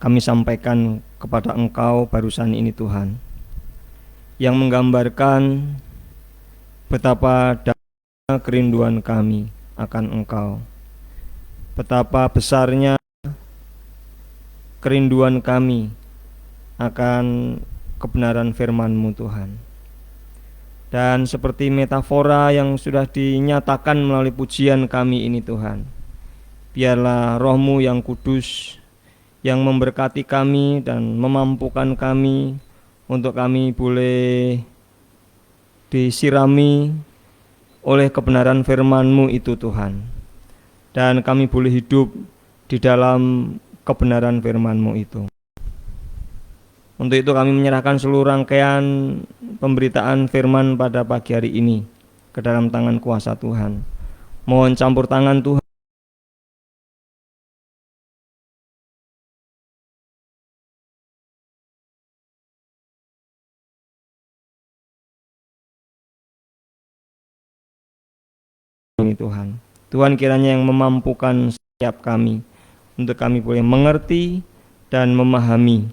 kami sampaikan kepada Engkau barusan ini Tuhan, yang menggambarkan betapa dalamnya kerinduan kami akan Engkau, betapa besarnya kerinduan kami akan kebenaran firman-Mu Tuhan. Dan seperti metafora yang sudah dinyatakan melalui pujian kami ini Tuhan, biarlah Roh-Mu yang kudus yang memberkati kami dan memampukan kami untuk kami boleh disirami oleh kebenaran firman-Mu itu Tuhan, dan kami boleh hidup di dalam kebenaran firman-Mu itu. Untuk itu kami menyerahkan seluruh rangkaian pemberitaan firman pada pagi hari ini ke dalam tangan kuasa Tuhan. Mohon campur tangan Tuhan Tuhan. Tuhan kiranya yang memampukan setiap kami untuk kami boleh mengerti dan memahami,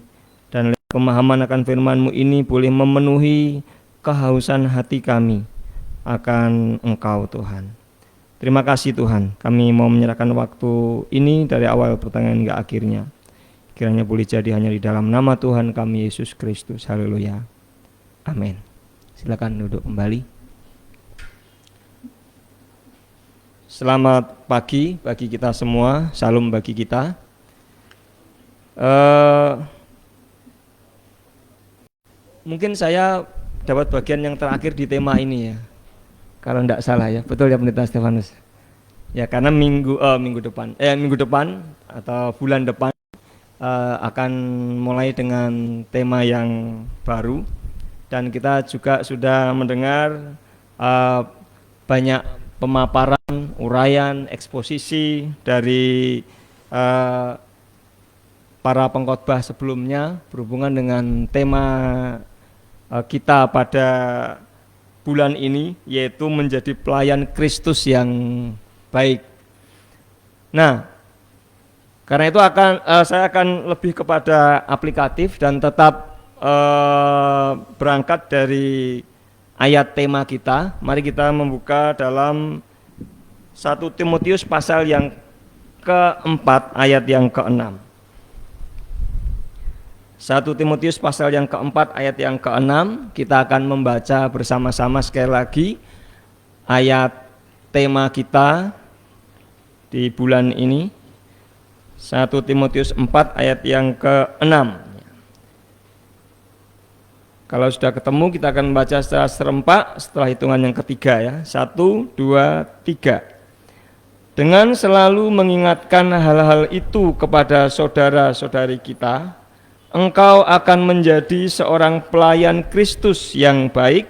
dan pemahaman akan firman-Mu ini boleh memenuhi kehausan hati kami akan Engkau Tuhan. Terima kasih Tuhan, kami mau menyerahkan waktu ini dari awal pertengahan hingga akhirnya. Kiranya boleh jadi hanya di dalam nama Tuhan kami Yesus Kristus. Haleluya. Amin. Silakan duduk kembali. Selamat pagi bagi kita semua, salam bagi kita. Mungkin saya dapat bagian yang terakhir di tema ini ya, kalau tidak salah ya, betul ya Pendeta Stefanus? Ya, karena minggu depan atau bulan depan akan mulai dengan tema yang baru, dan kita juga sudah mendengar banyak pemaparan, uraian, eksposisi dari para pengkhotbah sebelumnya berhubungan dengan tema kita pada bulan ini, yaitu menjadi pelayan Kristus yang baik. Nah, karena itu saya akan lebih kepada aplikatif dan tetap berangkat dari ayat tema kita. Mari kita membuka dalam 1 Timotius pasal yang keempat ayat yang ke-6. 1 Timotius pasal yang keempat ayat yang ke-6, kita akan membaca bersama-sama sekali lagi ayat tema kita di bulan ini. 1 Timotius 4 ayat yang ke-6. Kalau sudah ketemu, kita akan membaca secara serempak setelah hitungan yang ketiga ya. 1, 2, 3. Dengan selalu mengingatkan hal-hal itu kepada saudara-saudari kita, engkau akan menjadi seorang pelayan Kristus yang baik,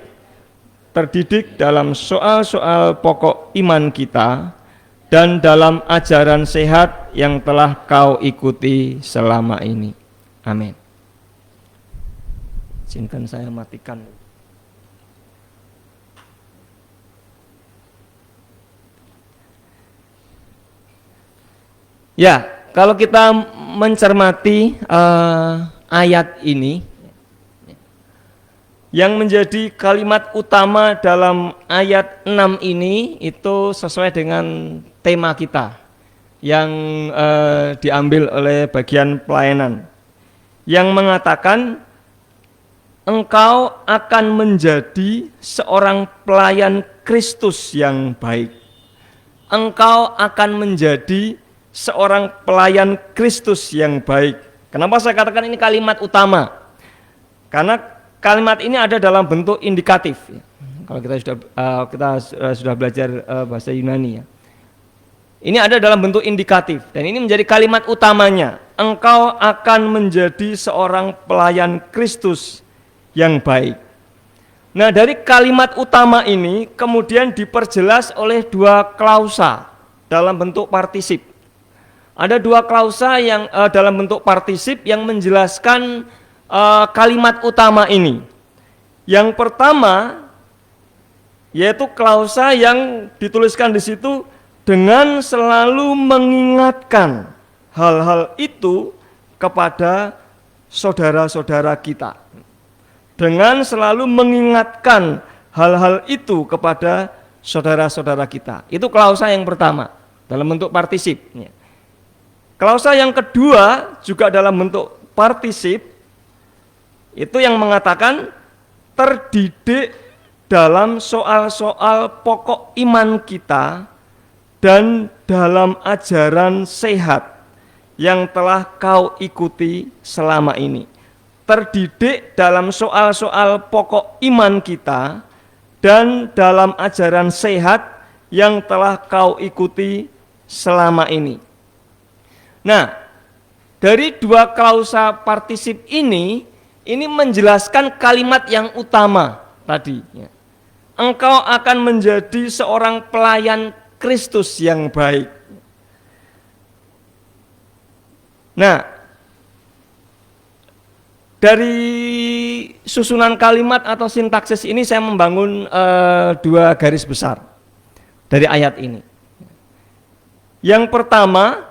terdidik dalam soal-soal pokok iman kita, dan dalam ajaran sehat yang telah kau ikuti selama ini. Amin. Izinkan saya matikan. Ya, kalau kita mencermati ayat ini, yang menjadi kalimat utama dalam ayat 6 ini itu sesuai dengan tema kita yang diambil oleh bagian pelayanan, yang mengatakan engkau akan menjadi seorang pelayan Kristus yang baik. Engkau akan menjadi seorang pelayan Kristus yang baik. Kenapa saya katakan ini kalimat utama? Karena kalimat ini ada dalam bentuk indikatif. Kalau kita sudah belajar bahasa Yunani ya. Ini ada dalam bentuk indikatif dan ini menjadi kalimat utamanya. Engkau akan menjadi seorang pelayan Kristus yang baik. Nah, dari kalimat utama ini kemudian diperjelas oleh dua klausa dalam bentuk partisip. Ada dua klausa yang dalam bentuk partisip yang menjelaskan kalimat utama ini. Yang pertama yaitu klausa yang dituliskan di situ, dengan selalu mengingatkan hal-hal itu kepada saudara-saudara kita. Dengan selalu mengingatkan hal-hal itu kepada saudara-saudara kita. Itu klausa yang pertama dalam bentuk partisip. Klausa yang kedua juga dalam bentuk partisip, itu yang mengatakan terdidik dalam soal-soal pokok iman kita dan dalam ajaran sehat yang telah kau ikuti selama ini. Terdidik dalam soal-soal pokok iman kita dan dalam ajaran sehat yang telah kau ikuti selama ini. Nah, dari dua klausa partisip ini menjelaskan kalimat yang utama tadi. Engkau akan menjadi seorang pelayan Kristus yang baik. Nah, dari susunan kalimat atau sintaksis ini saya membangun dua garis besar dari ayat ini. Yang pertama,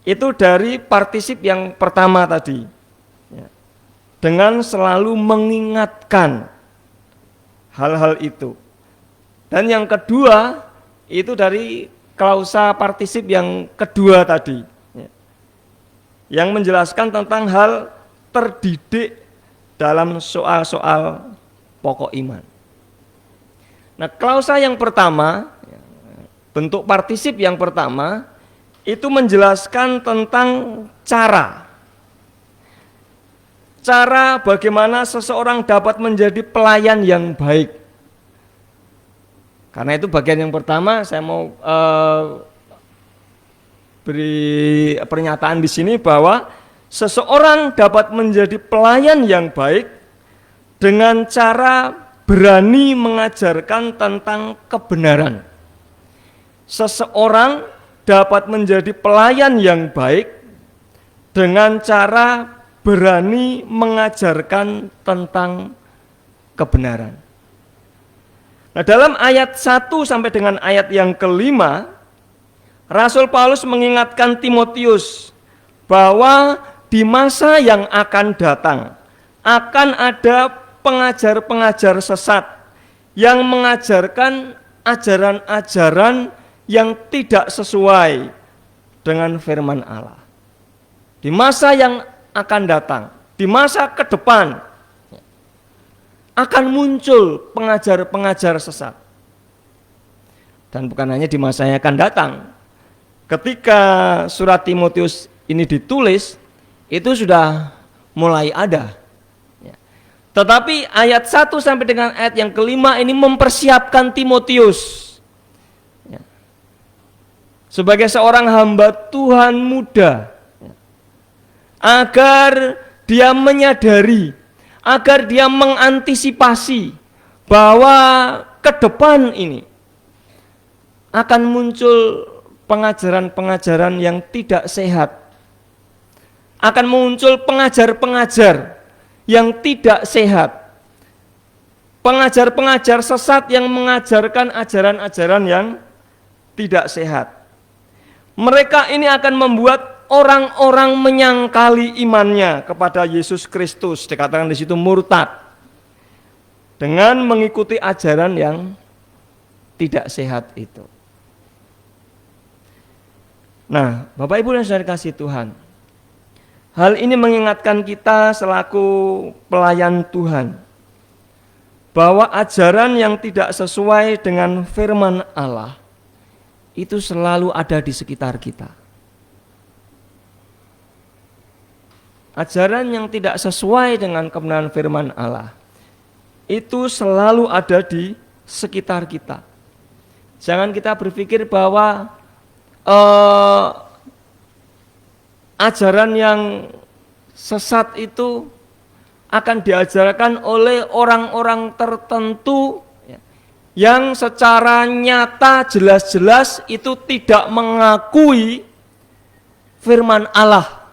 itu dari partisip yang pertama tadi. Dengan selalu mengingatkan hal-hal itu. Dan yang kedua, itu dari klausa partisip yang kedua tadi. Yang menjelaskan tentang hal terdidik dalam soal-soal pokok iman. Nah, klausa yang pertama, bentuk partisip yang pertama, itu menjelaskan tentang cara bagaimana seseorang dapat menjadi pelayan yang baik. Karena itu bagian yang pertama saya mau beri pernyataan di sini bahwa seseorang dapat menjadi pelayan yang baik dengan cara berani mengajarkan tentang kebenaran. Seseorang dapat menjadi pelayan yang baik dengan cara berani mengajarkan tentang kebenaran. Nah, dalam ayat 1 sampai dengan ayat yang kelima, Rasul Paulus mengingatkan Timotius bahwa di masa yang akan datang akan ada pengajar-pengajar sesat yang mengajarkan ajaran-ajaran yang tidak sesuai dengan firman Allah. Di masa yang akan datang, di masa ke depan akan muncul pengajar-pengajar sesat. Dan bukan hanya di masa yang akan datang. Ketika surat Timotius ini ditulis, itu sudah mulai ada. Tetapi ayat 1 sampai dengan ayat yang kelima ini mempersiapkan Timotius sebagai seorang hamba Tuhan muda, agar dia menyadari, agar dia mengantisipasi bahwa ke depan ini akan muncul pengajaran-pengajaran yang tidak sehat, akan muncul pengajar-pengajar yang tidak sehat, pengajar-pengajar sesat yang mengajarkan ajaran-ajaran yang tidak sehat. Mereka ini akan membuat orang-orang menyangkali imannya kepada Yesus Kristus, dikatakan di situ murtad, dengan mengikuti ajaran yang tidak sehat itu. Nah, Bapak Ibu dan Saudara kasih Tuhan, hal ini mengingatkan kita selaku pelayan Tuhan bahwa ajaran yang tidak sesuai dengan firman Allah itu selalu ada di sekitar kita. Ajaran yang tidak sesuai dengan kebenaran firman Allah itu selalu ada di sekitar kita. Jangan kita berpikir bahwa ajaran yang sesat itu akan diajarkan oleh orang-orang tertentu yang secara nyata jelas-jelas itu tidak mengakui firman Allah,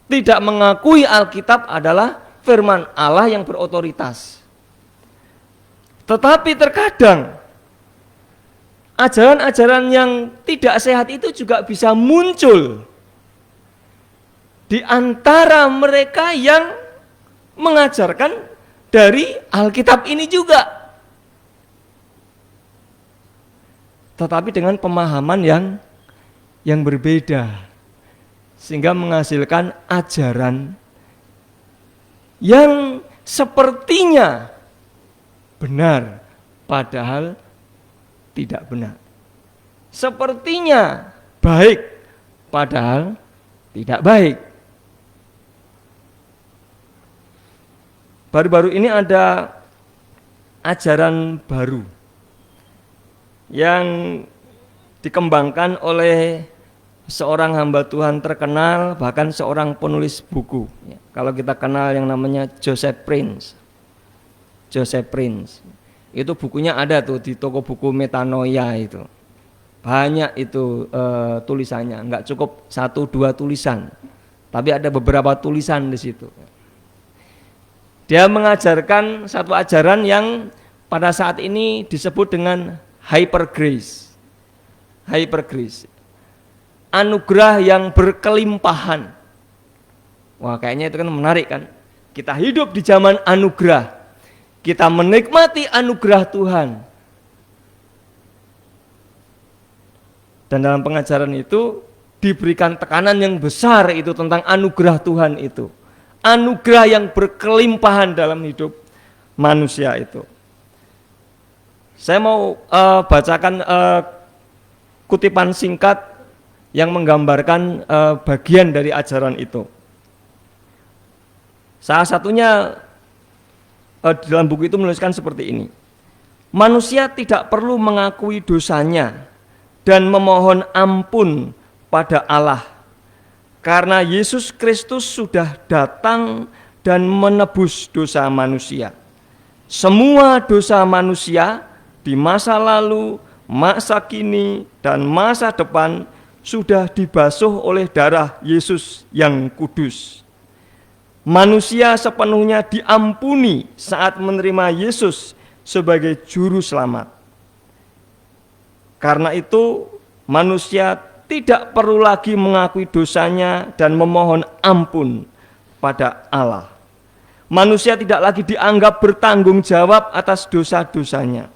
tidak mengakui Alkitab adalah firman Allah yang berotoritas. Tetapi terkadang ajaran-ajaran yang tidak sehat itu juga bisa muncul di antara mereka yang mengajarkan dari Alkitab ini juga, tetapi dengan pemahaman yang berbeda, sehingga menghasilkan ajaran yang sepertinya benar, padahal tidak benar. Sepertinya baik, padahal tidak baik. Baru-baru ini ada ajaran baru yang dikembangkan oleh seorang hamba Tuhan terkenal, bahkan seorang penulis buku. Kalau kita kenal yang namanya Joseph Prince. Joseph Prince. Itu bukunya ada tuh di toko buku Metanoia itu. Banyak itu tulisannya, enggak cukup 1-2 tulisan. Tapi ada beberapa tulisan di situ. Dia mengajarkan satu ajaran yang pada saat ini disebut dengan hyper grace. Hyper grace. Anugerah yang berkelimpahan. Wah, kayaknya itu kan menarik kan. Kita hidup di zaman anugerah. Kita menikmati anugerah Tuhan. Dan dalam pengajaran itu diberikan tekanan yang besar itu tentang anugerah Tuhan itu. Anugerah yang berkelimpahan dalam hidup manusia itu. Saya mau bacakan kutipan singkat yang menggambarkan bagian dari ajaran itu. Salah satunya dalam buku itu menuliskan seperti ini. Manusia tidak perlu mengakui dosanya dan memohon ampun pada Allah, karena Yesus Kristus sudah datang dan menebus dosa manusia. Semua dosa manusia di masa lalu, masa kini, dan masa depan sudah dibasuh oleh darah Yesus yang kudus. Manusia sepenuhnya diampuni saat menerima Yesus sebagai juru selamat. Karena itu manusia tidak perlu lagi mengakui dosanya dan memohon ampun pada Allah. Manusia tidak lagi dianggap bertanggung jawab atas dosa-dosanya.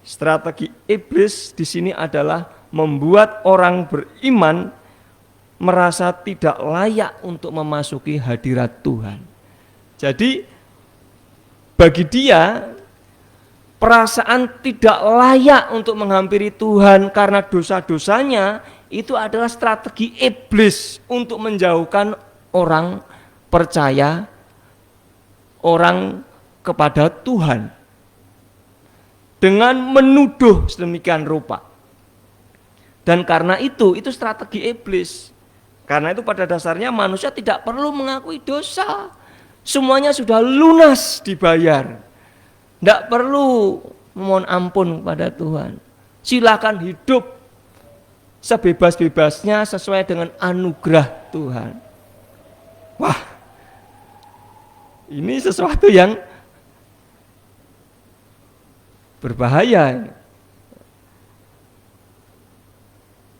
Strategi iblis di sini adalah membuat orang beriman merasa tidak layak untuk memasuki hadirat Tuhan. Jadi bagi dia perasaan tidak layak untuk menghampiri Tuhan karena dosa-dosanya itu adalah strategi iblis untuk menjauhkan orang percaya, orang kepada Tuhan dengan menuduh sedemikian rupa. Dan karena itu strategi iblis. Karena itu pada dasarnya manusia tidak perlu mengakui dosa. Semuanya sudah lunas dibayar. Tidak perlu memohon ampun kepada Tuhan. Silakan hidup sebebas-bebasnya sesuai dengan anugerah Tuhan. Wah, ini sesuatu yang berbahaya.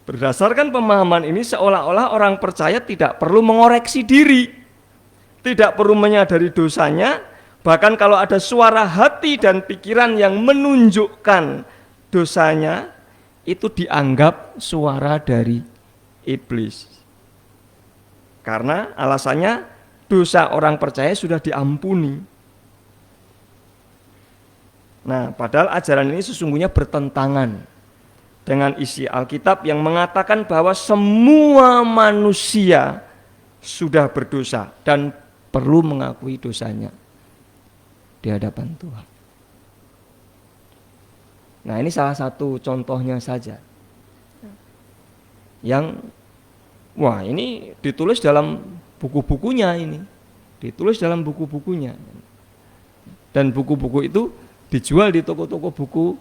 Berdasarkan pemahaman ini seolah-olah orang percaya tidak perlu mengoreksi diri, tidak perlu menyadari dosanya. Bahkan kalau ada suara hati dan pikiran yang menunjukkan dosanya, itu dianggap suara dari iblis. Karena alasannya dosa orang percaya sudah diampuni. Nah, padahal ajaran ini sesungguhnya bertentangan dengan isi Alkitab yang mengatakan bahwa semua manusia sudah berdosa dan perlu mengakui dosanya di hadapan Tuhan. Nah, ini salah satu contohnya saja. Yang ini ditulis dalam buku-bukunya ini. Ditulis dalam buku-bukunya. Dan buku-buku itu dijual di toko-toko buku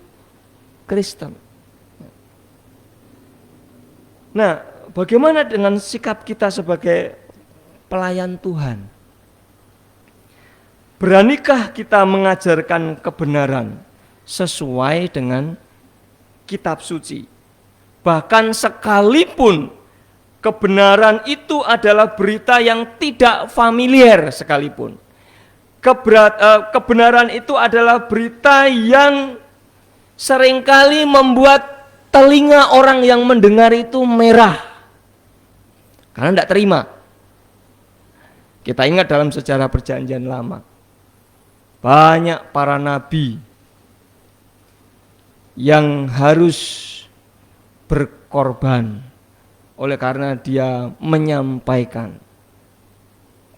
Kristen. Nah, bagaimana dengan sikap kita sebagai pelayan Tuhan? Beranikah kita mengajarkan kebenaran sesuai dengan kitab suci? Bahkan sekalipun Kebenaran itu adalah berita yang tidak familiar sekalipun. Kebenaran itu adalah berita yang seringkali membuat telinga orang yang mendengar itu merah karena tidak terima. Kita ingat dalam sejarah Perjanjian Lama, banyak para nabi yang harus berkorban oleh karena dia menyampaikan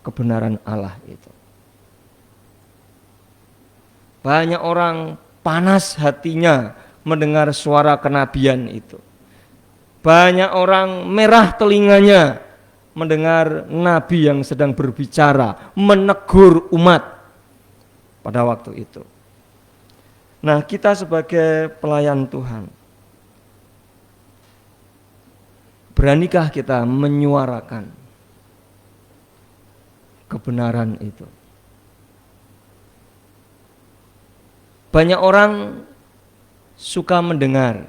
kebenaran Allah itu. Banyak orang panas hatinya mendengar suara kenabian itu. Banyak orang merah telinganya mendengar nabi yang sedang berbicara, menegur umat pada waktu itu. Nah, kita sebagai pelayan Tuhan, beranikah kita menyuarakan kebenaran itu? Banyak orang suka mendengar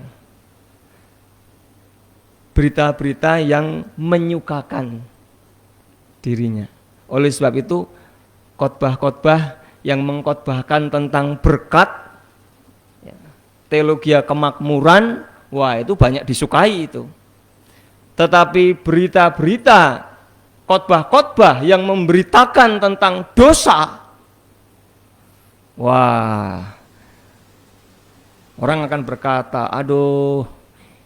berita-berita yang menyukakan dirinya. Oleh sebab itu, khotbah-khotbah yang mengkhotbahkan tentang berkat, teologi kemakmuran, wah itu banyak disukai itu. Tetapi berita-berita, khotbah-khotbah yang memberitakan tentang dosa, wah, orang akan berkata, aduh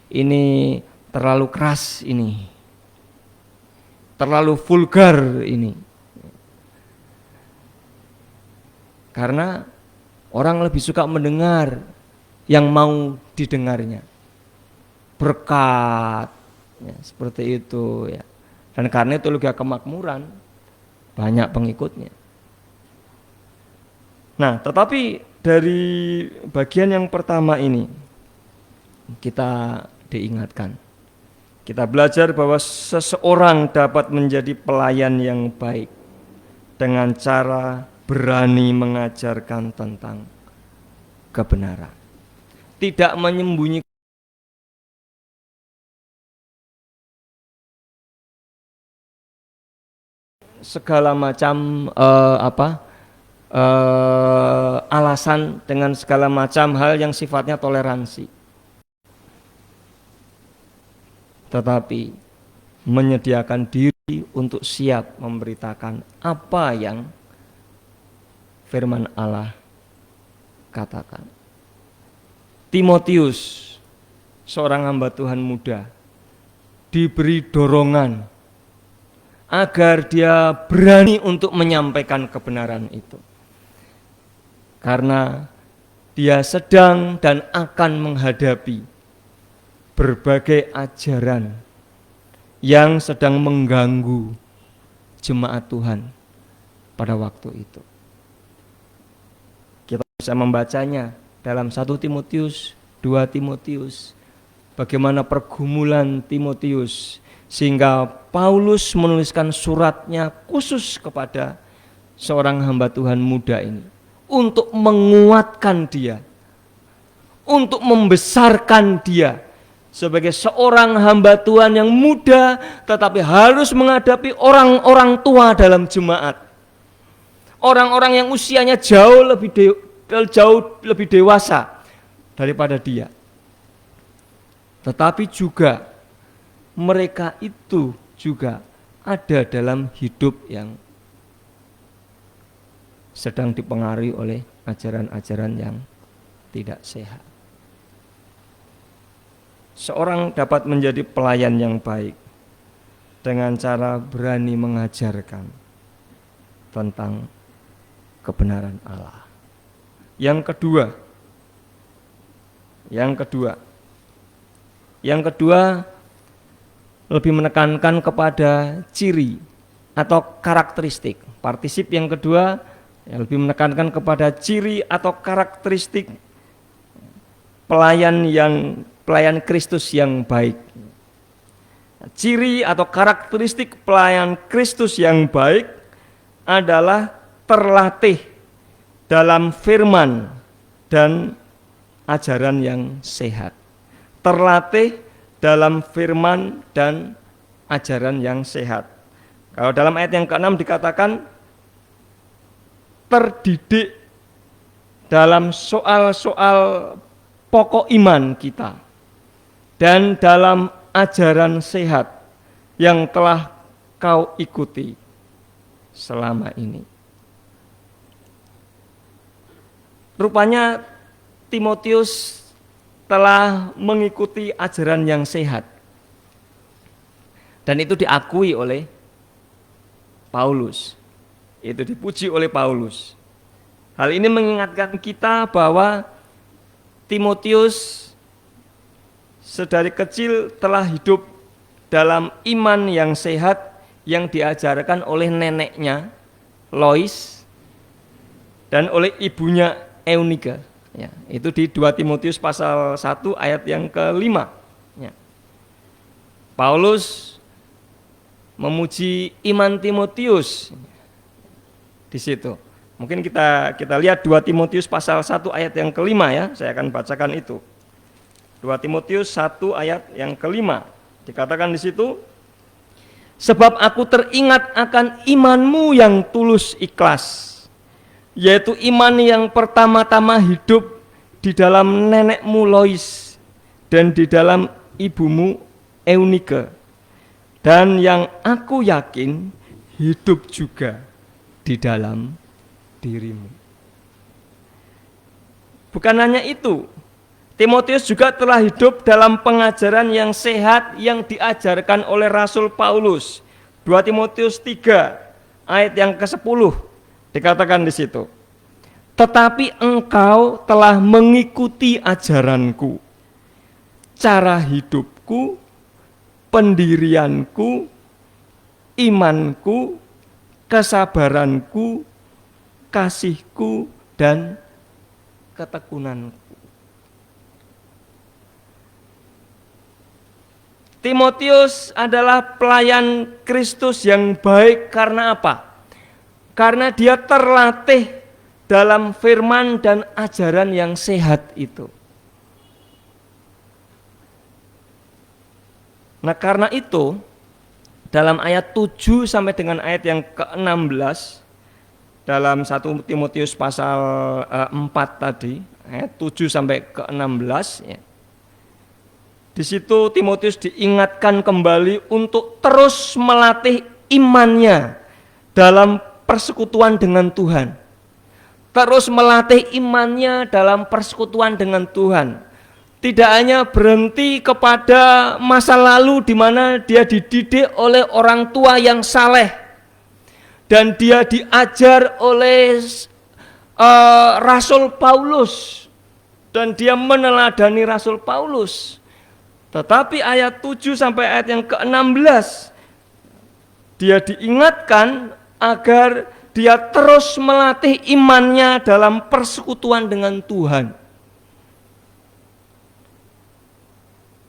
ini terlalu keras ini, terlalu vulgar ini. Karena orang lebih suka mendengar yang mau didengarnya. Berkat, ya, seperti itu ya. Dan karena teologi kemakmuran banyak pengikutnya. Nah, tetapi dari bagian yang pertama ini kita diingatkan. Kita belajar bahwa seseorang dapat menjadi pelayan yang baik dengan cara berani mengajarkan tentang kebenaran. Tidak menyembunyikan segala macam alasan dengan segala macam hal yang sifatnya toleransi. Tetapi menyediakan diri untuk siap memberitakan apa yang firman Allah katakan. Timotius, seorang hamba Tuhan muda, diberi dorongan agar dia berani untuk menyampaikan kebenaran itu. Karena dia sedang dan akan menghadapi berbagai ajaran yang sedang mengganggu jemaat Tuhan pada waktu itu. Kita bisa membacanya dalam 1 Timotius, 2 Timotius, bagaimana pergumulan Timotius sehingga Paulus menuliskan suratnya khusus kepada seorang hamba Tuhan muda ini untuk menguatkan dia, untuk membesarkan dia sebagai seorang hamba Tuhan yang muda tetapi harus menghadapi orang-orang tua dalam jemaat. Orang-orang yang usianya jauh lebih dewasa daripada dia. Tetapi juga mereka itu juga ada dalam hidup yang sedang dipengaruhi oleh ajaran-ajaran yang tidak sehat. Seorang dapat menjadi pelayan yang baik dengan cara berani mengajarkan tentang kebenaran Allah. Yang kedua lebih menekankan kepada ciri atau karakteristik. Partisip yang kedua yang lebih menekankan kepada ciri atau karakteristik pelayan Kristus yang baik. Ciri atau karakteristik pelayan Kristus yang baik adalah terlatih dalam firman dan ajaran yang sehat. Terlatih dalam firman dan ajaran yang sehat. Kalau dalam ayat yang ke-6 dikatakan terdidik dalam soal-soal pokok iman kita dan dalam ajaran sehat yang telah kau ikuti selama ini. Rupanya Timotius telah mengikuti ajaran yang sehat. Dan itu diakui oleh Paulus. Itu dipuji oleh Paulus. Hal ini mengingatkan kita bahwa Timotius sedari kecil telah hidup dalam iman yang sehat yang diajarkan oleh neneknya Lois dan oleh ibunya Eunike. Ya, itu di 2 Timotius pasal 1 ayat yang ke-5. Ya. Paulus memuji iman Timotius di situ. Mungkin kita lihat 2 Timotius pasal 1 ayat yang ke-5 ya. Saya akan bacakan itu. 2 Timotius 1 ayat yang ke-5. Dikatakan di situ, sebab aku teringat akan imanmu yang tulus ikhlas, yaitu iman yang pertama-tama hidup di dalam nenekmu Lois dan di dalam ibumu Eunike, dan yang aku yakin hidup juga di dalam dirimu. Bukan hanya itu, Timotius juga telah hidup dalam pengajaran yang sehat yang diajarkan oleh Rasul Paulus. 2 Timotius 3 ayat yang ke-10 dikatakan di situ. Tetapi engkau telah mengikuti ajaranku, cara hidupku, pendirianku, imanku, kesabaranku, kasihku, dan ketekunanku. Timotius adalah pelayan Kristus yang baik karena apa? Karena dia terlatih dalam firman dan ajaran yang sehat itu. Nah, karena itu dalam ayat 7 sampai dengan ayat yang ke-16 dalam 1 Timotius pasal 4 tadi, ayat 7 sampai ke-16 ya. Di situ Timotius diingatkan kembali untuk terus melatih imannya dalam persekutuan dengan Tuhan. Terus melatih imannya dalam persekutuan dengan Tuhan. Tidak hanya berhenti kepada masa lalu di mana dia dididik oleh orang tua yang saleh dan dia diajar oleh Rasul Paulus dan dia meneladani Rasul Paulus. Tetapi ayat 7 sampai ayat yang ke-16 dia diingatkan agar dia terus melatih imannya dalam persekutuan dengan Tuhan.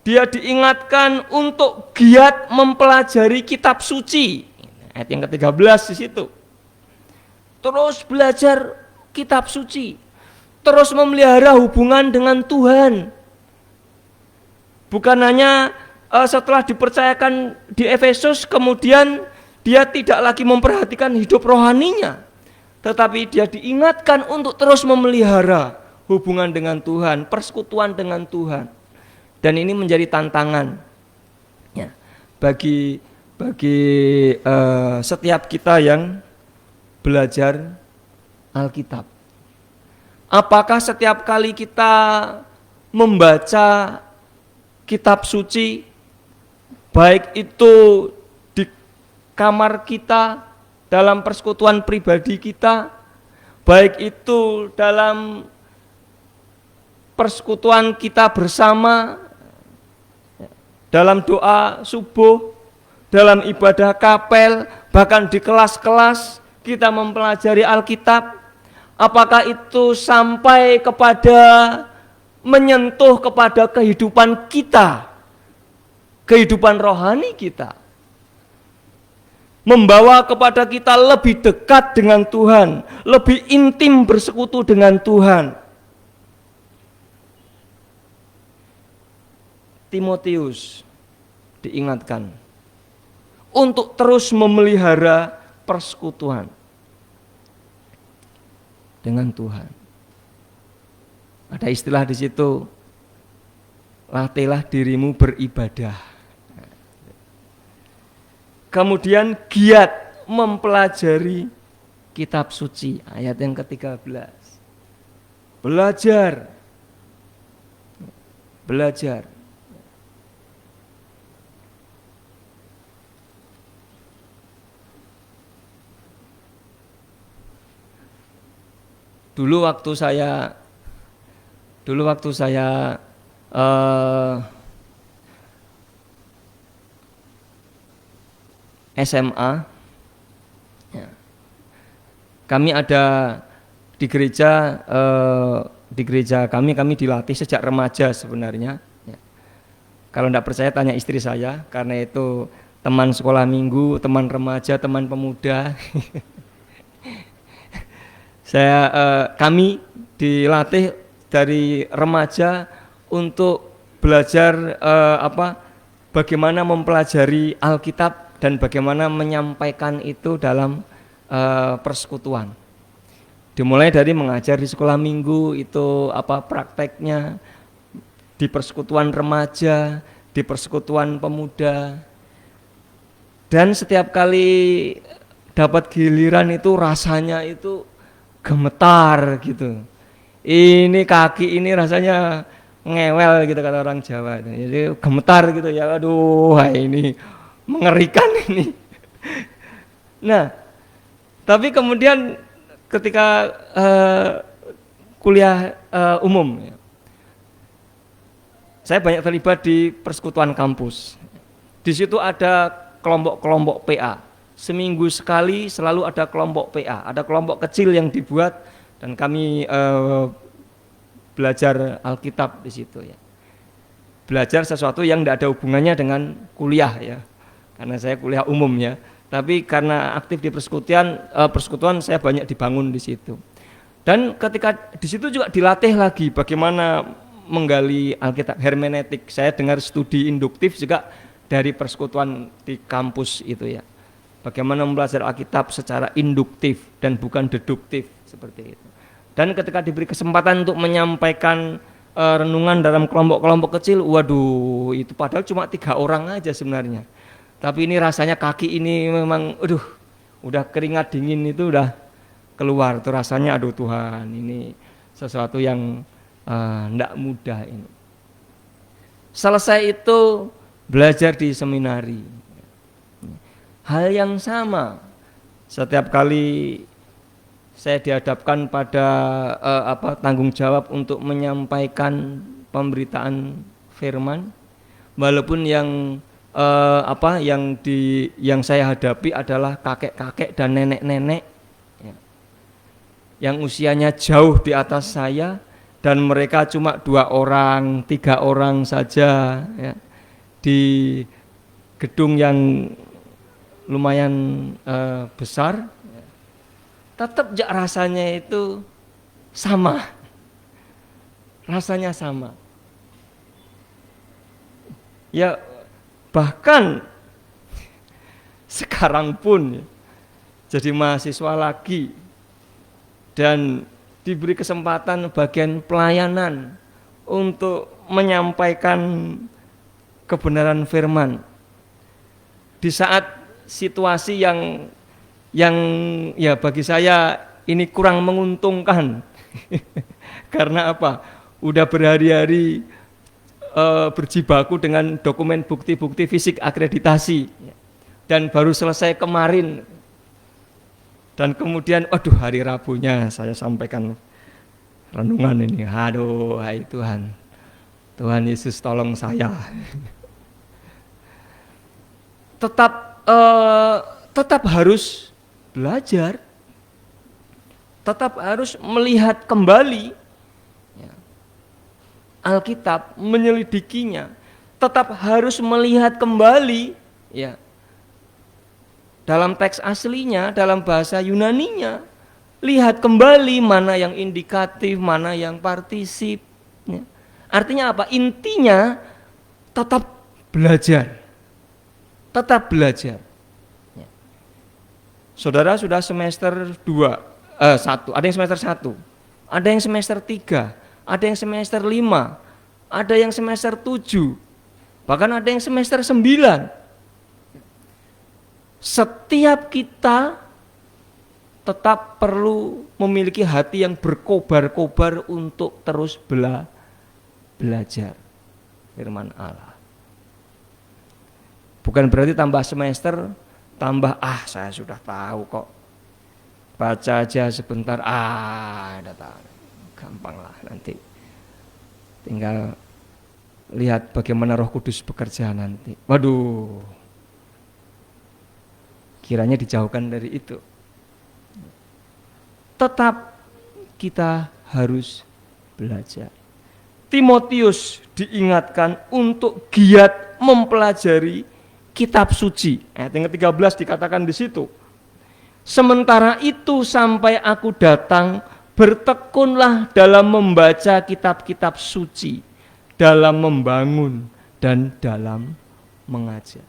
Dia diingatkan untuk giat mempelajari kitab suci. Ayat yang ke-13 di situ. Terus belajar kitab suci. Terus memelihara hubungan dengan Tuhan. Bukan hanya setelah dipercayakan di Efesus kemudian dia tidak lagi memperhatikan hidup rohaninya, tetapi dia diingatkan untuk terus memelihara hubungan dengan Tuhan, persekutuan dengan Tuhan. Dan ini menjadi tantangan ya, bagi setiap kita yang belajar Alkitab. Apakah setiap kali kita membaca kitab suci, baik itu di kamar kita, dalam persekutuan pribadi kita, baik itu dalam persekutuan kita bersama, dalam doa subuh, dalam ibadah kapel, bahkan di kelas-kelas kita mempelajari Alkitab, apakah itu sampai kepada menyentuh kepada kehidupan kita, kehidupan rohani kita, membawa kepada kita lebih dekat dengan Tuhan, lebih intim bersekutu dengan Tuhan. Timotius diingatkan untuk terus memelihara persekutuan dengan Tuhan. Ada istilah di situ, latihlah dirimu beribadah. Kemudian giat mempelajari kitab suci, ayat yang ke-13. Belajar. Dulu waktu saya SMA, ya, kami ada di gereja kami dilatih sejak remaja sebenarnya. Ya. Kalau tidak percaya tanya istri saya, karena itu teman sekolah minggu, teman remaja, teman pemuda. Kami dilatih dari remaja untuk belajar bagaimana mempelajari Alkitab dan bagaimana menyampaikan itu dalam persekutuan. Dimulai dari mengajar di sekolah minggu itu prakteknya, di persekutuan remaja, di persekutuan pemuda. Dan setiap kali dapat giliran itu rasanya itu gemetar gitu. Ini kaki ini rasanya ngewel gitu kata orang Jawa. Jadi gemetar gitu ya. Aduh, ini mengerikan ini. Nah, tapi kemudian ketika kuliah umum, ya, saya banyak terlibat di persekutuan kampus. Di situ ada kelompok-kelompok PA. Seminggu sekali selalu ada kelompok PA, ada kelompok kecil yang dibuat dan kami belajar Alkitab di situ ya. Belajar sesuatu yang tidak ada hubungannya dengan kuliah ya, karena saya kuliah umum ya. Tapi karena aktif di persekutuan saya banyak dibangun di situ. Dan ketika di situ juga dilatih lagi bagaimana menggali Alkitab, hermeneutik. Saya dengar studi induktif juga dari persekutuan di kampus itu ya. Bagaimana belajar Alkitab secara induktif dan bukan deduktif seperti itu. Dan ketika diberi kesempatan untuk menyampaikan renungan dalam kelompok-kelompok kecil, waduh, itu padahal cuma 3 orang aja sebenarnya. Tapi ini rasanya kaki ini memang, udah keringat dingin itu udah keluar. Itu rasanya, aduh Tuhan, ini sesuatu yang tidak mudah ini. Selesai itu belajar di seminari. Hal yang sama, setiap kali saya dihadapkan pada tanggung jawab untuk menyampaikan pemberitaan firman, walaupun yang saya hadapi adalah kakek-kakek dan nenek-nenek ya, yang usianya jauh di atas saya dan mereka cuma 2 orang, 3 orang saja ya, di gedung yang lumayan besar, tetap rasanya itu sama, rasanya sama. Ya bahkan sekarang pun jadi mahasiswa lagi dan diberi kesempatan bagian pelayanan untuk menyampaikan kebenaran firman di saat situasi yang ya bagi saya ini kurang menguntungkan. Karena apa? Udah berhari-hari berjibaku dengan dokumen bukti-bukti fisik akreditasi dan baru selesai kemarin. Dan kemudian hari Rabunya saya sampaikan renungan ini. Aduh, hai Tuhan. Tuhan Yesus tolong saya. Tetap harus belajar, tetap harus melihat kembali ya, Alkitab, menyelidikinya, tetap harus melihat kembali ya, dalam teks aslinya, dalam bahasa Yunaninya, lihat kembali mana yang indikatif, mana yang partisip ya. Artinya apa? Intinya tetap belajar. Tetap belajar. Saudara sudah semester 1, ada yang semester 1, ada yang semester 3, ada yang semester 5, ada yang semester 7, bahkan ada yang semester 9. Setiap kita tetap perlu memiliki hati yang berkobar-kobar untuk terus belajar firman Allah. Bukan berarti tambah semester, tambah saya sudah tahu kok. Baca aja sebentar, udah tahu. Gampang lah nanti. Tinggal lihat bagaimana Roh Kudus bekerja nanti. Waduh. Kiranya dijauhkan dari itu. Tetap kita harus belajar. Timotius diingatkan untuk giat mempelajari kitab suci. Ayat yang ke-13 dikatakan di situ. Sementara itu sampai aku datang, bertekunlah dalam membaca kitab-kitab suci, dalam membangun dan dalam mengajar.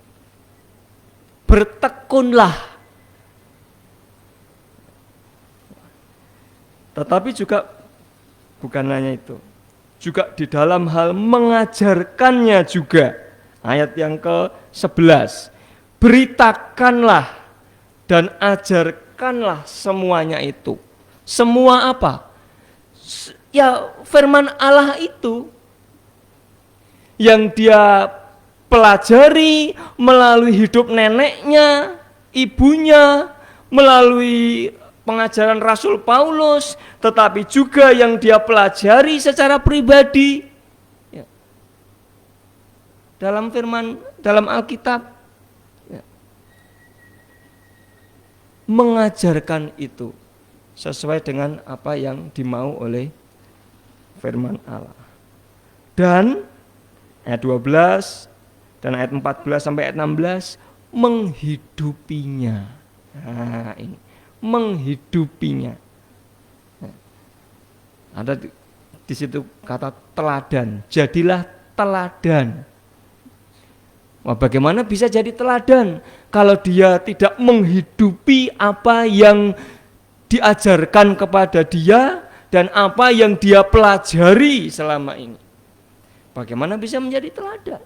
Bertekunlah. Tetapi juga bukan hanya itu, juga di dalam hal mengajarkannya juga. Ayat yang ke-11, beritakanlah dan ajarkanlah semuanya itu. Semua apa? Ya firman Allah itu yang dia pelajari melalui hidup neneknya, ibunya, melalui pengajaran Rasul Paulus, tetapi juga yang dia pelajari secara pribadi ya. Dalam firman, dalam Alkitab ya. Mengajarkan itu sesuai dengan apa yang dimau oleh firman Allah. Dan ayat 12 dan ayat 14 sampai ayat 16 menghidupinya. Nah, ini menghidupinya. Ada di situ kata teladan. Jadilah teladan. Wah, bagaimana bisa jadi teladan kalau dia tidak menghidupi apa yang diajarkan kepada dia dan apa yang dia pelajari selama ini? Bagaimana bisa menjadi teladan?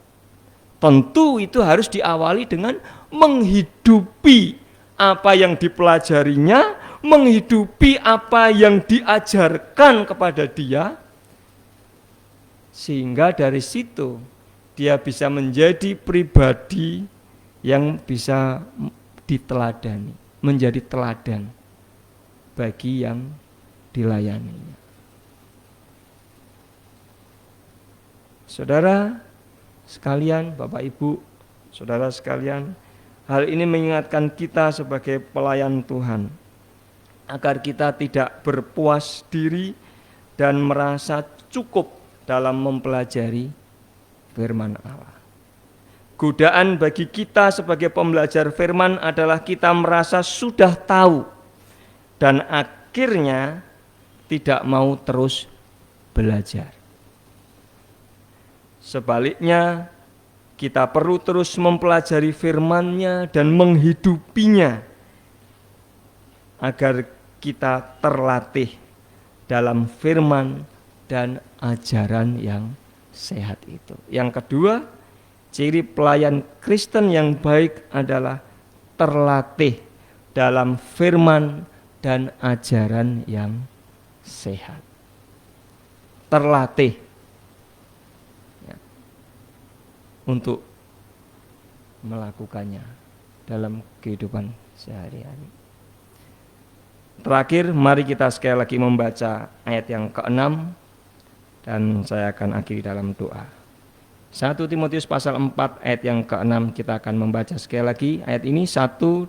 Tentu itu harus diawali dengan menghidupi apa yang dipelajarinya, menghidupi apa yang diajarkan kepada dia, sehingga dari situ dia bisa menjadi pribadi yang bisa diteladani, menjadi teladan bagi yang dilayaninya. Saudara sekalian, Bapak Ibu, saudara sekalian, hal ini mengingatkan kita sebagai pelayan Tuhan agar kita tidak berpuas diri dan merasa cukup dalam mempelajari firman Allah. Godaan bagi kita sebagai pembelajar firman adalah kita merasa sudah tahu dan akhirnya tidak mau terus belajar. Sebaliknya, kita perlu terus mempelajari firman-Nya dan menghidupinya agar kita terlatih dalam firman dan ajaran yang sehat itu. Yang kedua, ciri pelayan Kristen yang baik adalah terlatih dalam firman dan ajaran yang sehat. Terlatih untuk melakukannya dalam kehidupan sehari-hari. Terakhir, mari kita sekali lagi membaca ayat yang ke-6 dan saya akan akhiri dalam doa. 1 Timotius pasal 4 ayat yang ke-6 kita akan membaca sekali lagi ayat ini 1, 2,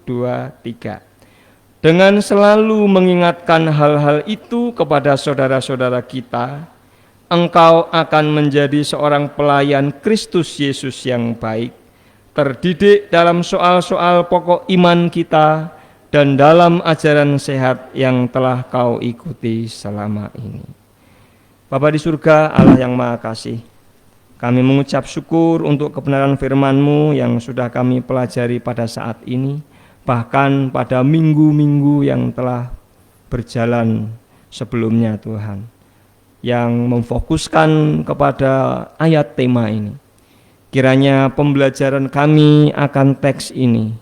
3. Dengan selalu mengingatkan hal-hal itu kepada saudara-saudara kita, engkau akan menjadi seorang pelayan Kristus Yesus yang baik, terdidik dalam soal-soal pokok iman kita dan dalam ajaran sehat yang telah kau ikuti selama ini. Bapa di surga, Allah yang Maha Kasih, kami mengucap syukur untuk kebenaran firman-Mu yang sudah kami pelajari pada saat ini. bahkan pada minggu-minggu yang telah berjalan sebelumnya Tuhan, yang memfokuskan kepada ayat tema ini. Kiranya pembelajaran kami akan teks ini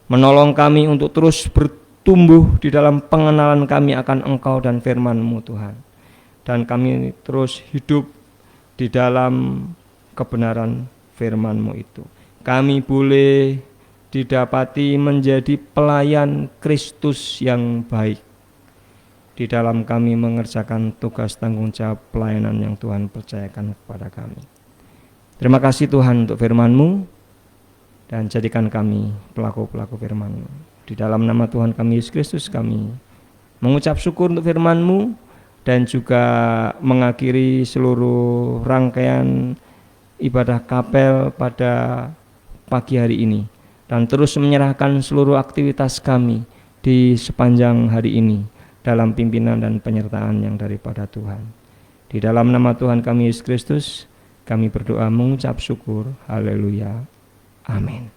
menolong kami untuk terus bertumbuh di dalam pengenalan kami akan Engkau dan firman-Mu Tuhan. Dan kami terus hidup di dalam kebenaran firman-Mu itu. Kami boleh didapati menjadi pelayan Kristus yang baik di dalam kami mengerjakan tugas tanggung jawab pelayanan yang Tuhan percayakan kepada kami. Terima kasih Tuhan untuk firman-Mu, dan jadikan kami pelaku-pelaku firman-Mu. Di dalam nama Tuhan kami Yesus Kristus kami mengucap syukur untuk firman-Mu, dan juga mengakhiri seluruh rangkaian ibadah kapel pada pagi hari ini, dan terus menyerahkan seluruh aktivitas kami di sepanjang hari ini dalam pimpinan dan penyertaan yang daripada Tuhan. Di dalam nama Tuhan kami Yesus Kristus kami berdoa mengucap syukur. Haleluya. Amin.